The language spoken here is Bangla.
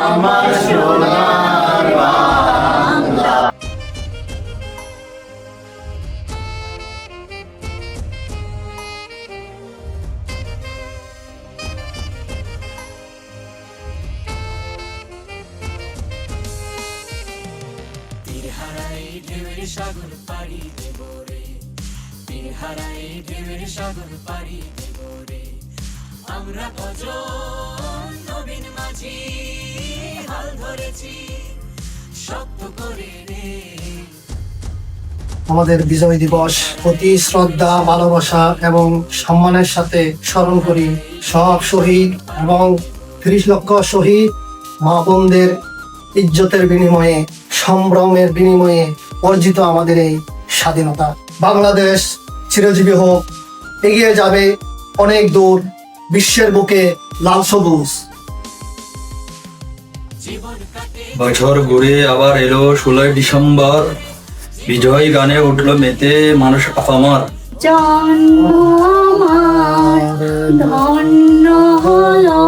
আমার সোনার বাংলা। হারাই ঢেউয়ের সাগর পাড়ি দেব রে, হারাই ঢেউয়ের সাগর পাড়ি দেব রে। আমরা কজন নবীন মাঝি হাল ধরেছি শক্ত করে রে। আমাদের বিজয় দিবস অতি শ্রদ্ধা, ভালোবাসা এবং সম্মানের সাথে স্মরণ করি সব শহীদ এবং ৩০ লক্ষ শহীদ মা বোনদের ইজ্জতের বিনিময়ে, সম্ভ্রমের বিনিময়ে অর্জিত আমাদের এই স্বাধীনতা। বাংলাদেশ চিরজীবী হোক, এগিয়ে যাবে অনেক দূর, বিশ্বের বুকে লাল সবুজ। বছর ঘুরে আবার এলো 16 ডিসেম্বর, বিজয় গানে উঠলো মেতে মানুষ আপামার। জন্ম আমার ধন্য হলো